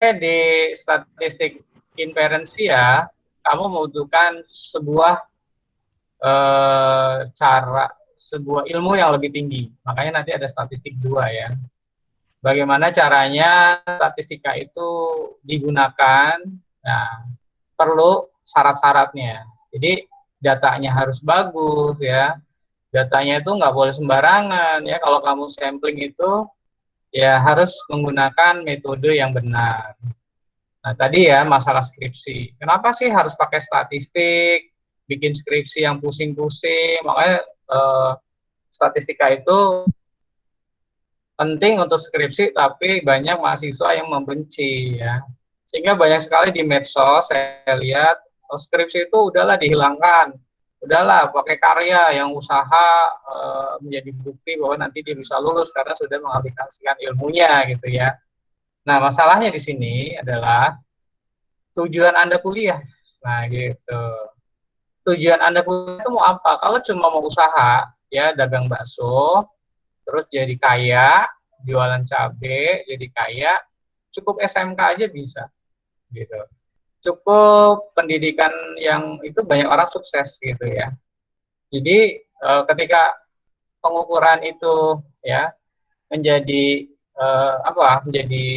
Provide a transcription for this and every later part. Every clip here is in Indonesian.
di statistik inferensi ya, kamu membutuhkan sebuah cara, sebuah ilmu yang lebih tinggi. Makanya nanti ada statistik 2 ya. Bagaimana caranya statistika itu digunakan? Nah, perlu syarat-syaratnya. Jadi datanya harus bagus ya. Datanya itu nggak boleh sembarangan ya. Kalau kamu sampling itu ya harus menggunakan metode yang benar. Nah, tadi ya masalah skripsi. Kenapa sih harus pakai statistik, bikin skripsi yang pusing-pusing? Makanya statistika itu penting untuk skripsi, tapi banyak mahasiswa yang membenci ya. Sehingga banyak sekali di medsos saya lihat, oh, skripsi itu udahlah dihilangkan. Udahlah pakai karya yang usaha menjadi bukti bahwa nanti dia bisa lulus karena sudah mengaplikasikan ilmunya gitu ya. Nah, masalahnya di sini adalah tujuan Anda kuliah. Nah, gitu. Tujuan Anda kuliah itu mau apa? Kalau cuma mau usaha, ya dagang bakso, terus jadi kaya, jualan cabe, jadi kaya, cukup SMK aja bisa, gitu. Cukup pendidikan yang itu banyak orang sukses gitu ya. Jadi ketika pengukuran itu ya menjadi menjadi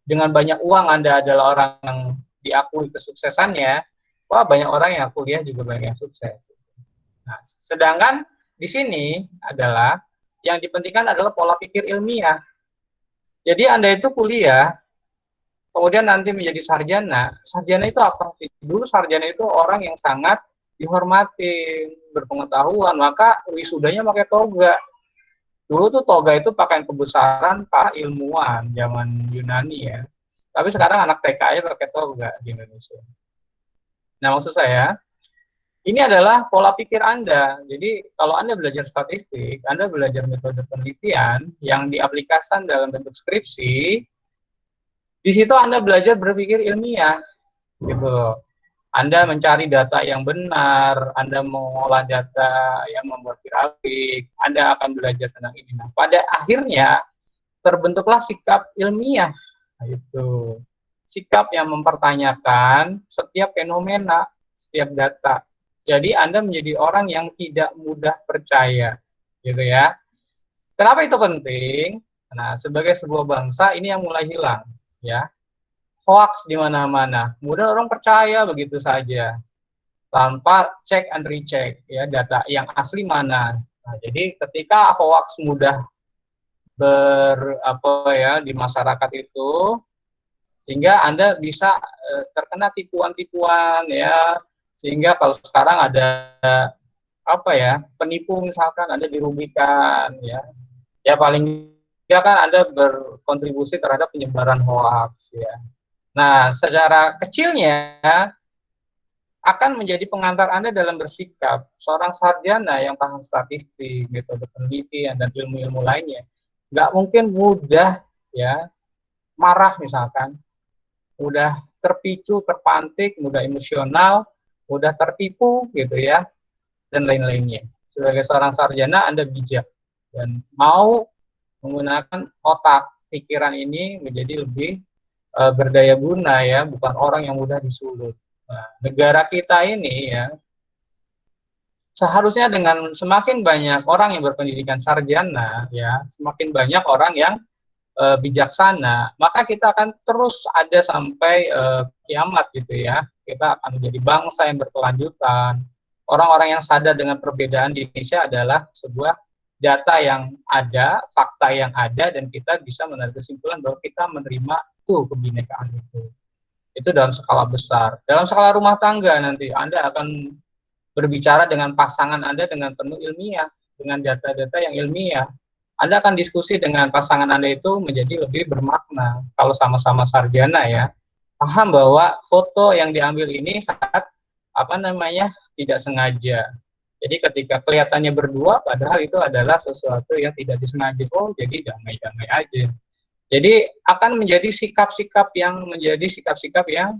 dengan banyak uang Anda adalah orang yang diakui kesuksesannya, wah banyak orang yang kuliah juga banyak yang sukses. Nah, sedangkan di sini adalah yang dipentingkan adalah pola pikir ilmiah. Jadi Anda itu kuliah, kemudian nanti menjadi sarjana. Sarjana itu apa sih? Dulu sarjana itu orang yang sangat dihormati, berpengetahuan, maka wisudanya pakai toga. Dulu tuh toga itu pakaian kebesaran para ilmuwan zaman Yunani ya. Tapi sekarang anak TK aja pakai toga di Indonesia. Nah, maksud saya, ini adalah pola pikir Anda. Jadi, kalau Anda belajar statistik, Anda belajar metode penelitian yang diaplikasikan dalam bentuk skripsi, di situ Anda belajar berpikir ilmiah, gitu. Anda mencari data yang benar, Anda mengolah data yang membuat grafik, Anda akan belajar tentang ini. Nah, pada akhirnya terbentuklah sikap ilmiah, nah, itu sikap yang mempertanyakan setiap fenomena, setiap data. Jadi Anda menjadi orang yang tidak mudah percaya, gitu ya. Kenapa itu penting? Nah, sebagai sebuah bangsa ini yang mulai hilang, ya. Hoax di mana-mana, mudah orang percaya begitu saja tanpa cek and recheck, ya, data yang asli mana. Nah, jadi ketika hoax mudah di masyarakat itu, sehingga Anda bisa terkena tipuan-tipuan ya, sehingga kalau sekarang ada penipu misalkan Anda dirugikan ya paling tidak kan Anda berkontribusi terhadap penyebaran hoax ya. Nah, secara kecilnya akan menjadi pengantar Anda dalam bersikap. Seorang sarjana yang paham statistik, metode penelitian, dan ilmu-ilmu lainnya, nggak mungkin mudah ya marah misalkan, mudah terpicu, terpantik, mudah emosional, mudah tertipu gitu ya, dan lain-lainnya. Sebagai seorang sarjana, Anda bijak dan mau menggunakan otak pikiran ini menjadi lebih berdaya guna ya, bukan orang yang mudah disulut. Nah, negara kita ini ya seharusnya dengan semakin banyak orang yang berpendidikan sarjana ya, semakin banyak orang yang bijaksana, maka kita akan terus ada sampai kiamat gitu ya. Kita akan menjadi bangsa yang berkelanjutan. Orang-orang yang sadar dengan perbedaan di Indonesia adalah sebuah data yang ada, fakta yang ada, dan kita bisa menarik kesimpulan bahwa kita menerima tuh kebinekaan itu. Itu dalam skala besar. Dalam skala rumah tangga nanti Anda akan berbicara dengan pasangan Anda dengan penuh ilmiah, dengan data-data yang ilmiah. Anda akan diskusi dengan pasangan Anda itu menjadi lebih bermakna. Kalau sama-sama sarjana ya, paham bahwa foto yang diambil ini saat tidak sengaja. Jadi ketika kelihatannya berdua, padahal itu adalah sesuatu yang tidak disengaja. Oh, jadi damai-damai aja. Jadi akan menjadi sikap-sikap yang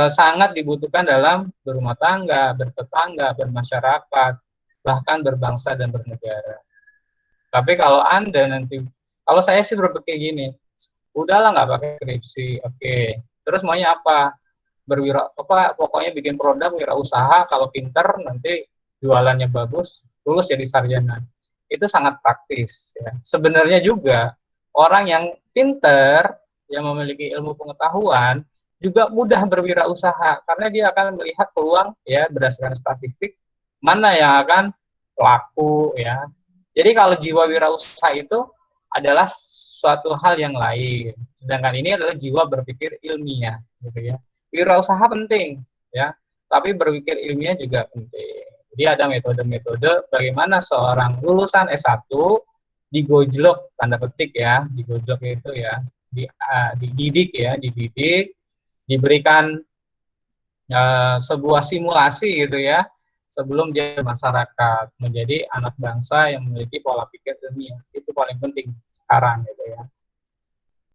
sangat dibutuhkan dalam berumah tangga, bertetangga, bermasyarakat, bahkan berbangsa dan bernegara. Tapi kalau Anda nanti, kalau saya sih berpikir gini, udahlah nggak pakai skripsi, oke. Terus maunya apa? Pokoknya bikin produk wirausaha, kalau pinter nanti jualannya bagus, lulus jadi sarjana. Itu sangat praktis ya. Sebenarnya juga orang yang pinter, yang memiliki ilmu pengetahuan, juga mudah berwirausaha karena dia akan melihat peluang ya berdasarkan statistik mana yang akan laku ya. Jadi kalau jiwa wirausaha itu adalah suatu hal yang lain. Sedangkan ini adalah jiwa berpikir ilmiah gitu ya. Wirausaha penting ya, tapi berpikir ilmiah juga penting. Jadi ada metode-metode bagaimana seorang lulusan S1 digojlok, tanda petik ya, digojlok itu ya, dididik ya, dididik, diberikan sebuah simulasi gitu ya, sebelum dia masyarakat menjadi anak bangsa yang memiliki pola pikir ilmiah. Itu paling penting sekarang gitu ya.